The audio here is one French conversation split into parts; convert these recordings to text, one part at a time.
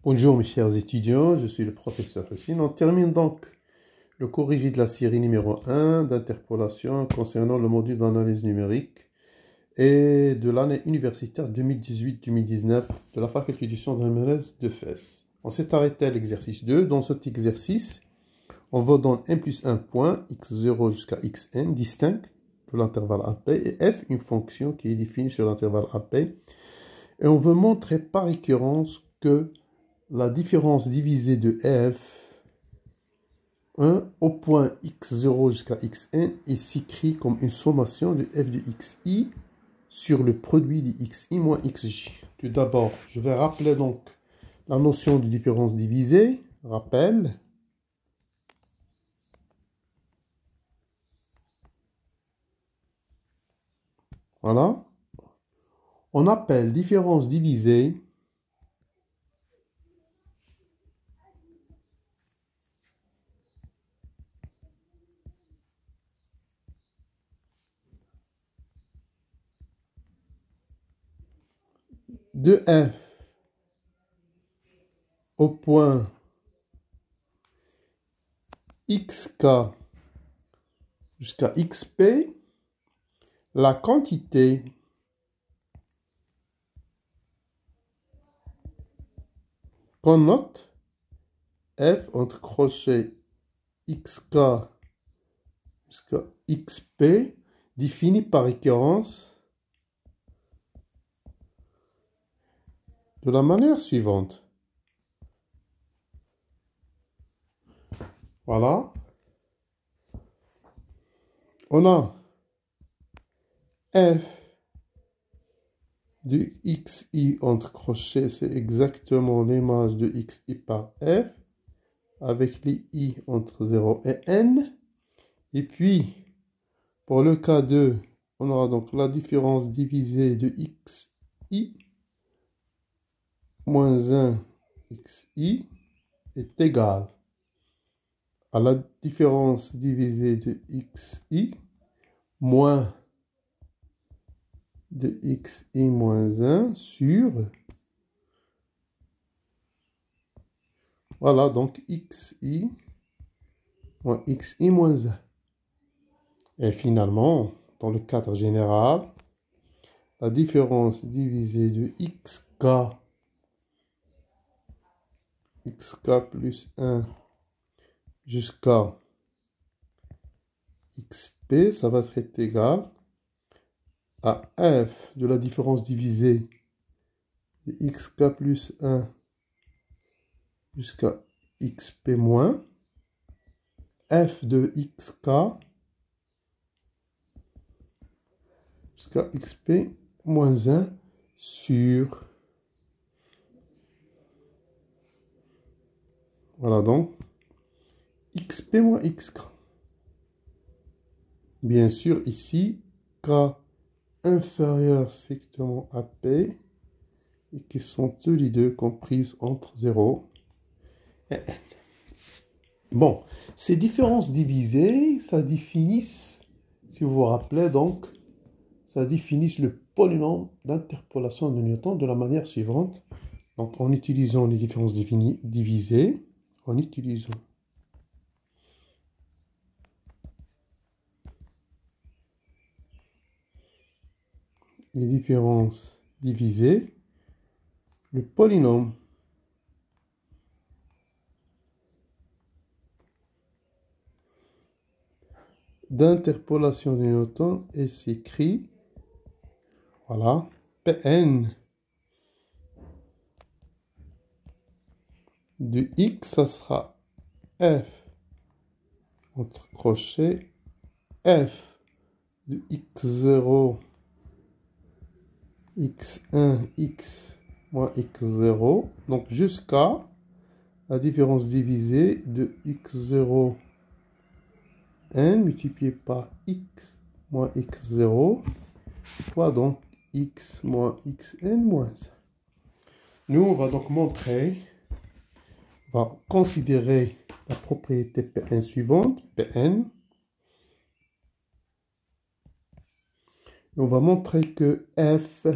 Bonjour mes chers étudiants, je suis le professeur Hussein. On termine donc le corrigé de la série numéro 1 d'interpolation concernant le module d'analyse numérique et de l'année universitaire 2018-2019 de la faculté du sciences de de Fès. On s'est arrêté à l'exercice 2. Dans cet exercice, on va donner n plus 1 point, x0 jusqu'à xn, distinct de l'intervalle AP, et f, une fonction qui est définie sur l'intervalle AP. Et on veut montrer par récurrence que la différence divisée de f au point x0 jusqu'à xn est écrit comme une sommation de f de xi sur le produit de xi moins xj. Tout d'abord, je vais rappeler donc la notion de différence divisée. Rappel. Voilà. On appelle différence divisée de f au point xk jusqu'à xp, la quantité qu'on note f entre crochets xk jusqu'à xp défini par récurrence de la manière suivante. Voilà. On a f de xi entre crochets, c'est exactement l'image de xi par f, avec les i entre 0 et n. Et puis, pour le cas 2, on aura donc la différence divisée de xi moins 1 xi est égale à la différence divisée de xi moins de xi moins 1 sur, voilà, donc xi moins xi moins 1. Et finalement, dans le cadre général, la différence divisée de xk plus 1 jusqu'à xp, ça va être égal à f de la différence divisée de xk plus 1 jusqu'à xp moins f de xk jusqu'à xp moins 1 sur, voilà, donc xp moins xk. Bien sûr, ici, k inférieur strictement à p, et qui sont tous les deux comprises entre 0 et n. Bon, ces différences divisées, ça définissent, si vous vous rappelez donc, ça définissent le polynôme d'interpolation de Newton de la manière suivante. Donc, en utilisant les différences divisées, en utilisant les différences divisées, le polynôme d'interpolation de Newton est s'écrit, voilà, Pn de x, ça sera f entre crochets f de x0, x1, x moins x0, donc jusqu'à la différence divisée de x0 n multiplié par x moins x0, fois donc x moins xn moins 1. Nous, on va donc montrer, on va considérer la propriété Pn suivante, Pn. On va montrer que f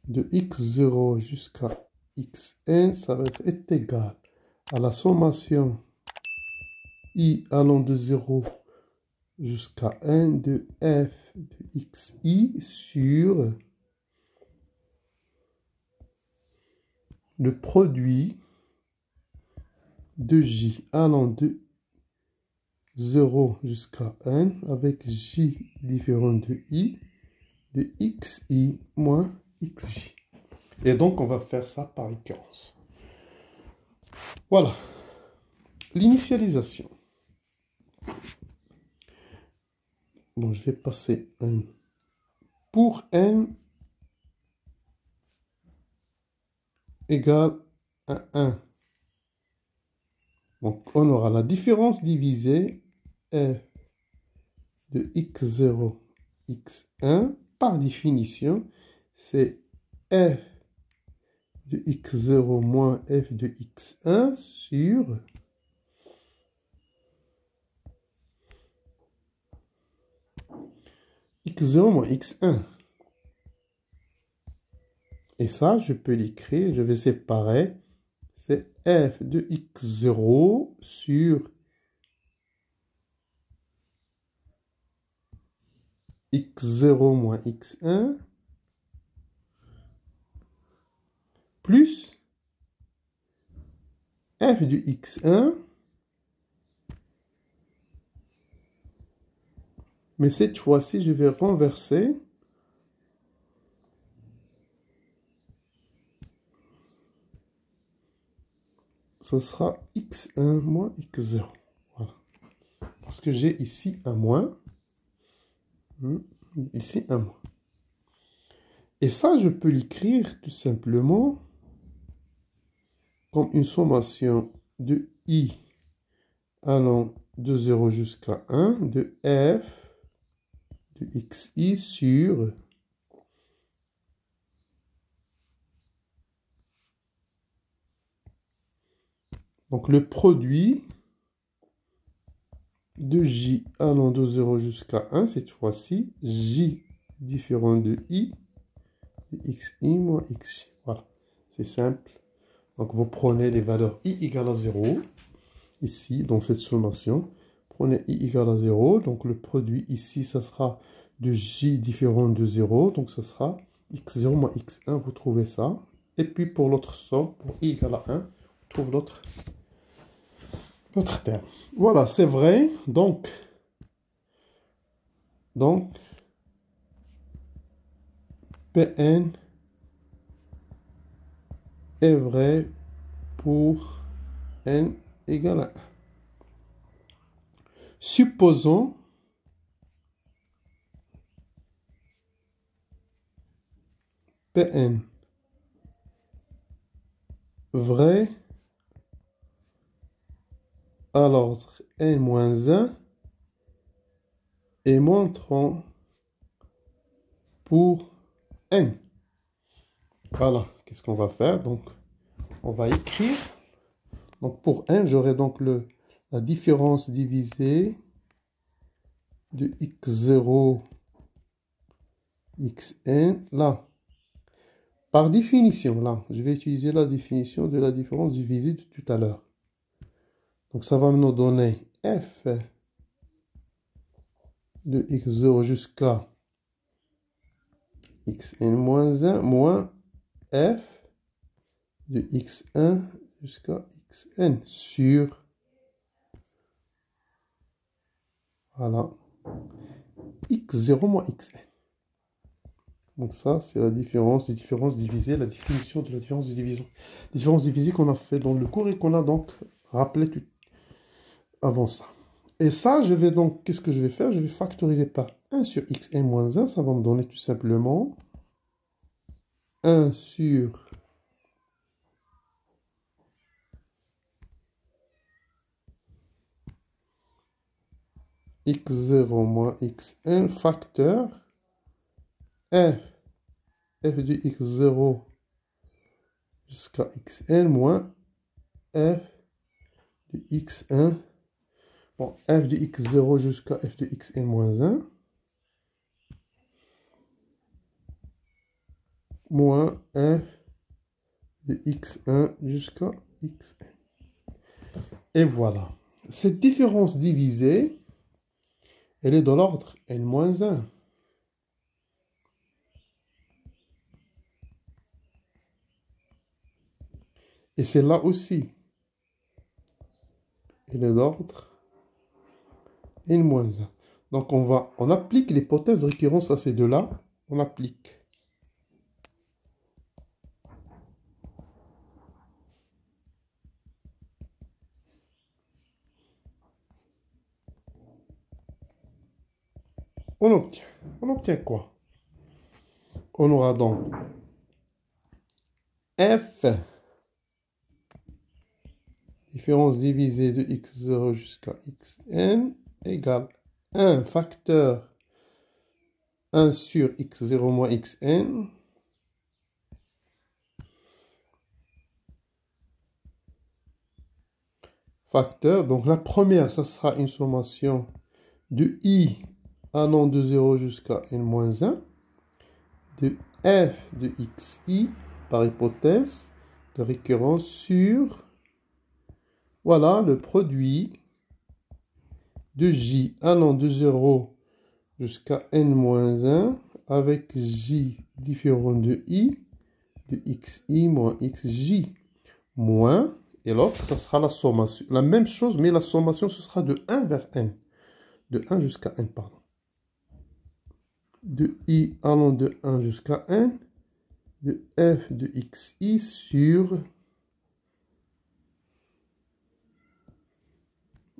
de x0 jusqu'à xn, ça va être égal à la sommation i allant de 0 jusqu'à 1 de f de xi sur le produit de j allant de 0 jusqu'à n avec j différent de i de xi moins xj. Et donc, on va faire ça par récurrence. Voilà. L'initialisation. Bon, je vais passer n. Pour n égale à 1. Donc, on aura la différence divisée f de x0, x1. Par définition, c'est f de x0 moins f de x1 sur x0 moins x1. Et ça, je peux l'écrire, je vais séparer. C'est f de x0 sur x0 moins x1 plus f de x1, mais cette fois-ci, je vais renverser. Ce sera x1 moins x0. Voilà. Parce que j'ai ici un moins. Ici un moins. Et ça, je peux l'écrire tout simplement comme une sommation de i allant de 0 jusqu'à 1 de f de xi sur donc le produit de j allant de 0 jusqu'à 1, cette fois-ci, j différent de i, de xi moins xj. Voilà, c'est simple. Donc vous prenez les valeurs i égale à 0, ici, dans cette sommation. Prenez i égale à 0, donc le produit ici, ça sera de j différent de 0, donc ça sera x0 moins x1, vous trouvez ça. Et puis pour l'autre somme, pour i égale à 1, on trouve l'autre terme. Voilà, c'est vrai. Donc, Pn est vrai pour n égale à 1. Supposons Pn vrai à l'ordre n-1 et montrant pour n. Voilà, qu'est-ce qu'on va faire? Donc, on va écrire. Donc, pour n, j'aurai donc la différence divisée de x0, xn, là. Par définition, là, je vais utiliser la définition de la différence divisée de tout à l'heure. Donc, ça va nous donner f de x0 jusqu'à xn-1 moins f de x1 jusqu'à xn sur, voilà, x0 moins xn. Donc ça, c'est la différence des différences divisées, la définition de la différence de division. Les différences divisées qu'on a fait dans le cours et qu'on a donc rappelé tout avant ça. Et ça, je vais donc, qu'est-ce que je vais faire? Je vais factoriser par 1 sur xn moins 1. Ça va me donner tout simplement 1 sur x0 moins xn facteur f de x0 jusqu'à xn moins f de x1. Bon, f de x0 jusqu'à f de xn moins 1. moins f de x1 jusqu'à xn. Et voilà. Cette différence divisée, elle est de l'ordre n-1. Et celle-là aussi, elle est d'ordre n-1. Donc on applique l'hypothèse de récurrence à ces deux-là. On applique. On obtient quoi? On aura donc f, différence divisée de x0 jusqu'à xn, égale 1 facteur 1 sur x0 moins xn, facteur, donc la première, ça sera une sommation de i allant de 0 jusqu'à n-1, de f de xi, par hypothèse de récurrence sur, voilà, le produit de j allant de 0 jusqu'à n-1 avec j différent de i, de xi moins xj, moins, et l'autre, ça sera la sommation. La même chose, mais la sommation, ce sera de 1 vers n. De 1 jusqu'à n, pardon. De i allant de 1 jusqu'à n, de f de xi sur,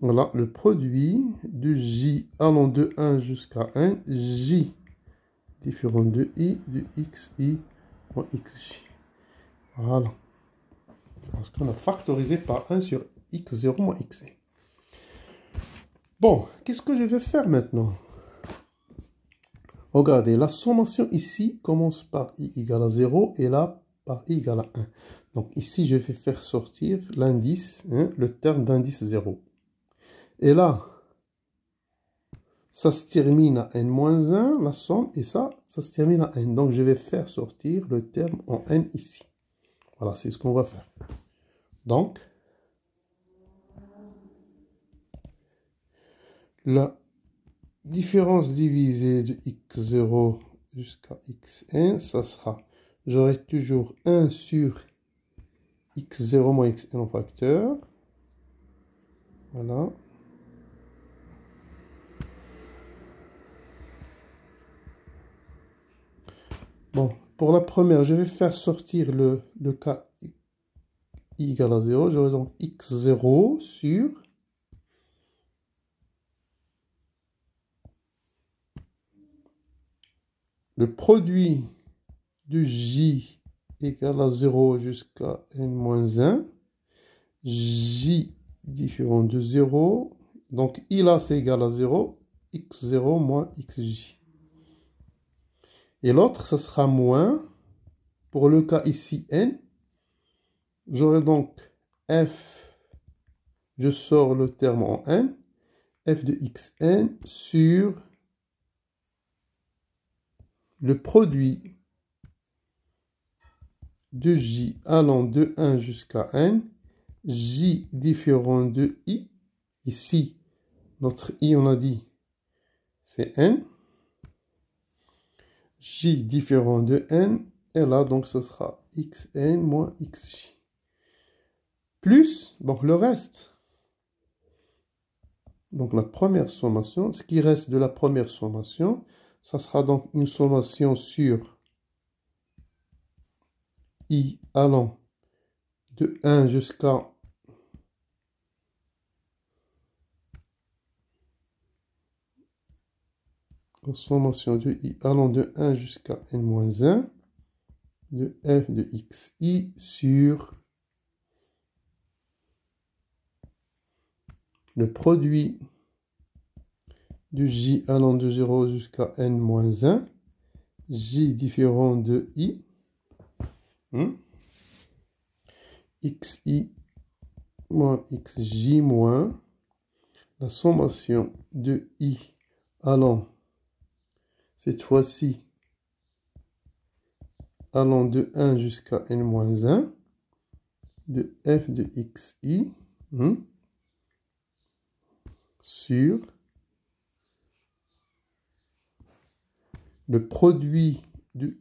voilà, le produit de j allant de 1 jusqu'à n, j différent de i, de xi moins xj. Voilà. Parce qu'on a factorisé par 1 sur x0 moins xn. Bon, qu'est-ce que je vais faire maintenant? Regardez, la sommation ici commence par i égale à 0 et là par i égale à 1. Donc ici, je vais faire sortir l'indice, hein, le terme d'indice 0. Et là, ça se termine à n-1, la somme, et ça se termine à n. Donc je vais faire sortir le terme en n ici. Voilà, c'est ce qu'on va faire. Donc, la différence divisée de x0 jusqu'à xn, ça sera, j'aurai toujours 1 sur x0 moins xn en facteur. Voilà. Bon, pour la première, je vais faire sortir le cas i égale à 0. J'aurai donc x0 sur le produit de j égale à 0 jusqu'à n-1, j différent de 0, donc i là c'est égal à 0, x0 moins xj. Et l'autre, ça sera moins, pour le cas ici n, j'aurai donc f, je sors le terme en n, f de xn sur le produit de j allant de 1 jusqu'à n, j différent de i, ici, notre i, on a dit, c'est n, j différent de n, et là, donc, ce sera xn moins xj. Plus, donc, le reste. Donc, la première sommation, ce qui reste de la première sommation, ça sera donc une sommation sur i allant de 1 jusqu'à la sommation de i allant de 1 jusqu'à n-1 de f de xi sur le produit de j allant de 0 jusqu'à n-1, j différent de i, xi moins xj moins la sommation de i allant, cette fois-ci, allant de 1 jusqu'à n-1 de f de xi sur le produit de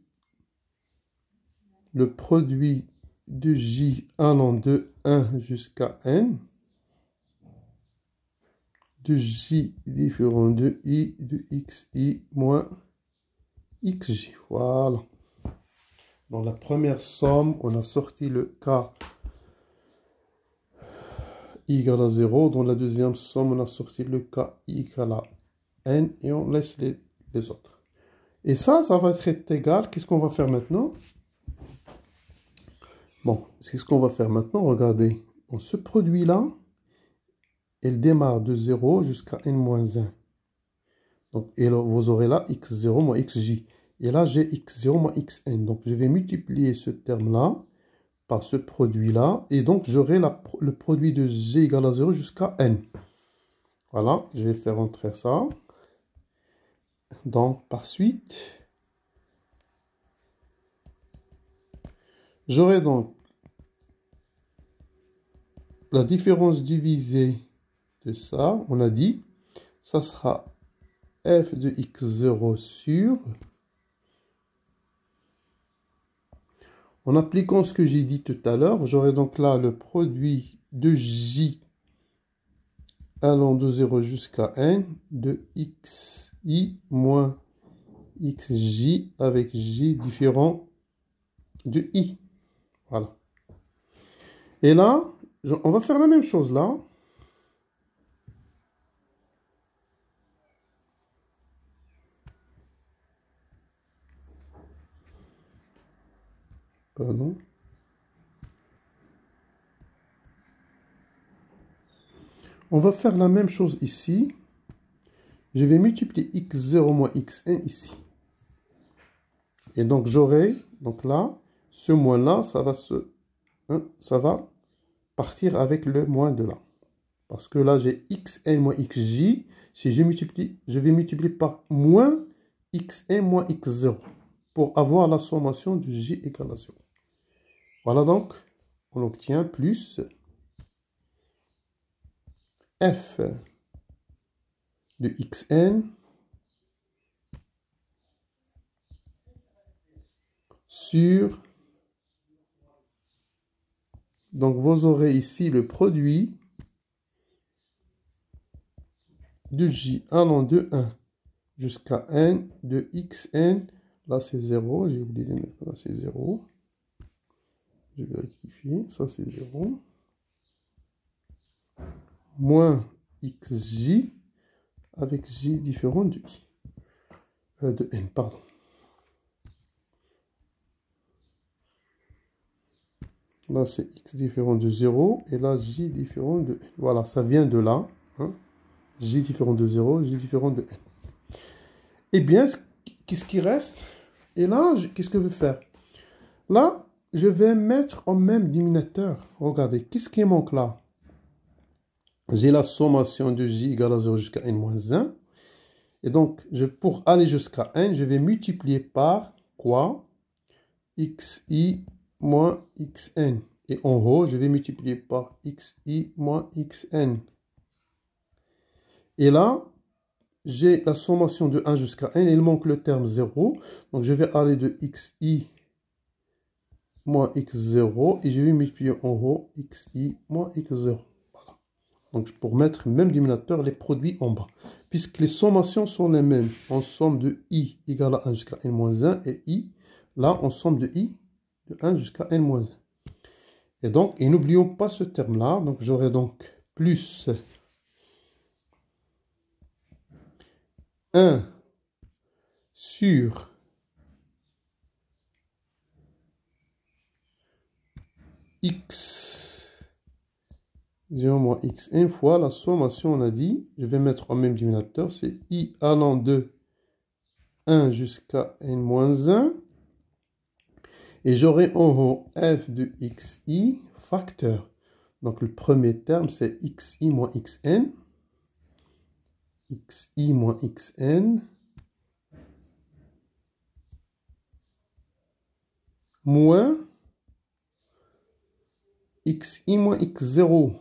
j allant de 1 jusqu'à n de j différent de i de xi moins xj. Voilà. Dans la première somme, on a sorti le cas i égale à 0. Dans la deuxième somme, on a sorti le cas i égale à n et on laisse les autres. Et ça va être égal. Qu'est-ce qu'on va faire maintenant? Bon, c'est ce qu'on va faire maintenant. Regardez, on ce produit-là, il démarre de 0 jusqu'à n-1. Donc, et là, vous aurez là x0 moins xj. Et là, j'ai x0 moins xn. Donc, je vais multiplier ce terme-là par ce produit-là. Et donc, j'aurai le produit de g égale à 0 jusqu'à n. Voilà, je vais faire entrer ça. Donc, par suite, j'aurai donc la différence divisée de ça. On a dit, ça sera f de x0 sur... En appliquant ce que j'ai dit tout à l'heure, j'aurai donc là le produit de j allant de 0 jusqu'à n de xi moins xj avec j différent de i. Voilà. Et là, on va faire la même chose là. Pardon. On va faire la même chose ici. Je vais multiplier x0 moins xn ici. Et donc j'aurai, donc là, ce moins là, ça va partir avec le moins de là. Parce que là, j'ai xn moins xj. Si je multiplie, je vais multiplier par moins xn moins x0 pour avoir la sommation de j égale à 0. Voilà donc, on obtient plus f de xn sur... Donc, vous aurez ici le produit de j allant de 1 jusqu'à n de xn. Là, c'est 0. J'ai oublié de mettre là, c'est 0. Je vais rectifier. Ça, c'est 0. Moins xj avec j différent de i. De n, pardon. Là, c'est x différent de 0. Et là, j différent de n. Voilà, ça vient de là. Hein. J différent de 0, j différent de n. Eh bien, qu'est-ce qui reste? Et là, qu'est-ce que je vais faire? Là, je vais mettre au même dénominateur. Regardez, qu'est-ce qui manque là? J'ai la sommation de j égale à 0 jusqu'à n-1. Et donc, pour aller jusqu'à n, je vais multiplier par quoi? Xi moins xn. Et en haut, je vais multiplier par xi moins xn. Et là, j'ai la sommation de 1 jusqu'à n. Il manque le terme 0. Donc, je vais aller de xi moins x0. Et je vais multiplier en haut xi moins x0. Voilà. Donc, pour mettre le même dénominateur, les produits en bas. Puisque les sommations sont les mêmes. On somme de i égale à 1 jusqu'à n-1 et i. Là, on somme de i de 1 jusqu'à n-1. Et donc, et n'oublions pas ce terme-là. Donc, j'aurai donc plus 1 sur x 0 moins xn fois la sommation, on a dit, je vais mettre au même dénominateur, c'est i allant de 1 jusqu'à n-1. Et j'aurai en haut f de xi facteur. Donc le premier terme, c'est xi moins xn. Xi moins xn. moins xi moins x0.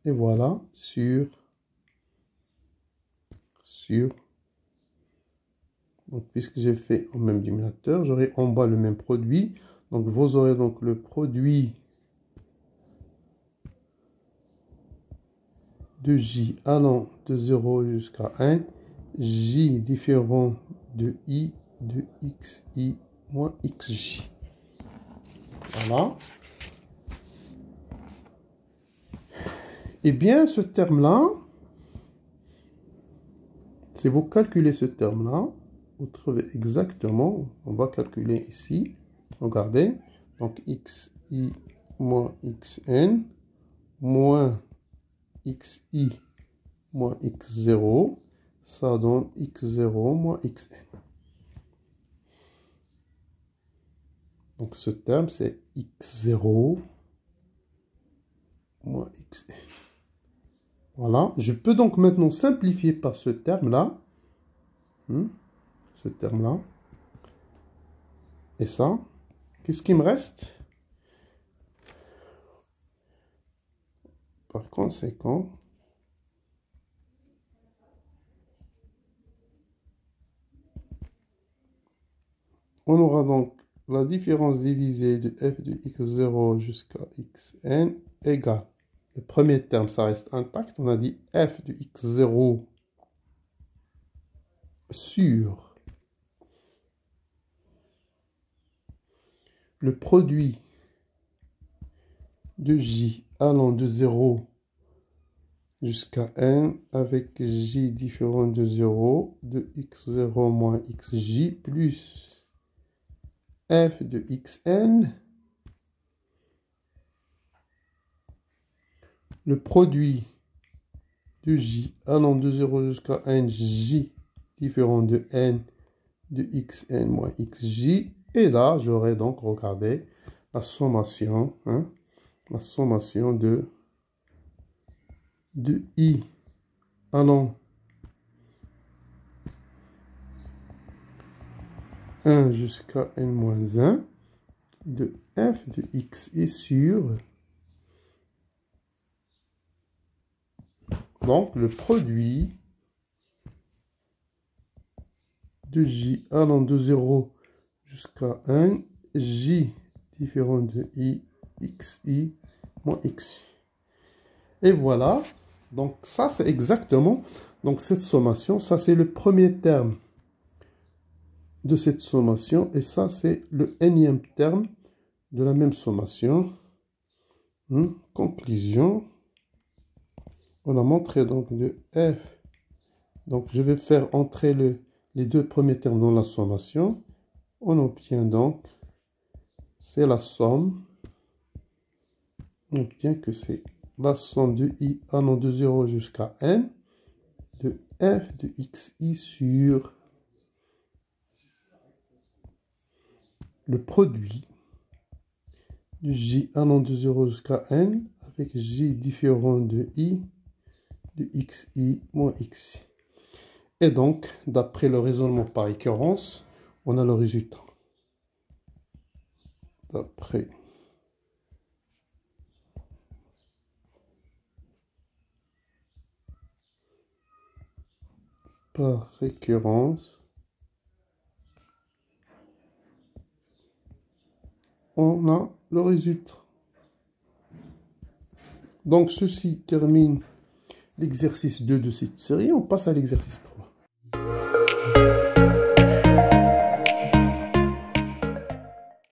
Et voilà, sur. Donc, puisque j'ai fait au même dénominateur, j'aurai en bas le même produit. Donc, vous aurez donc le produit de j allant de 0 jusqu'à 1, j différent de i de xi moins xj. Voilà. Eh bien, ce terme-là, si vous calculez ce terme-là, vous trouvez exactement, on va calculer ici, regardez, donc xi moins xn moins xi moins x0, ça donne x0 moins xn. Donc ce terme, c'est x0 moins xn. Voilà, je peux donc maintenant simplifier par ce terme-là. Ce terme-là. Et ça, qu'est-ce qui me reste? Par conséquent, on aura donc la différence divisée de f de x0 jusqu'à xn égale. Le premier terme, ça reste intact. On a dit f de x0 sur le produit de j allant de 0 jusqu'à n avec j différent de 0 de x0 moins xj plus f de xn, le produit de j allant de 0 jusqu'à n, j différent de n de xn moins xj. Et là, j'aurai donc, regardez, la sommation, la sommation de i allant 1 jusqu'à n-1 de f de xi sur, donc le produit de j allant de 0 jusqu'à 1, j différent de i, xi moins x. Et voilà, donc ça c'est exactement, donc cette sommation, ça c'est le premier terme de cette sommation, et ça c'est le énième terme de la même sommation. Conclusion, on a montré donc de f, donc je vais faire entrer les deux premiers termes dans la sommation. On obtient donc, c'est la somme, on obtient que c'est la somme de i allant de 0 jusqu'à n de f de xi sur le produit de j allant de 0 jusqu'à n avec j différent de i de xi moins xi. Et donc, d'après le raisonnement par équivalence, on a le résultat. D'après par récurrence, on a le résultat. Donc, ceci termine l'exercice 2 de cette série. On passe à l'exercice 3.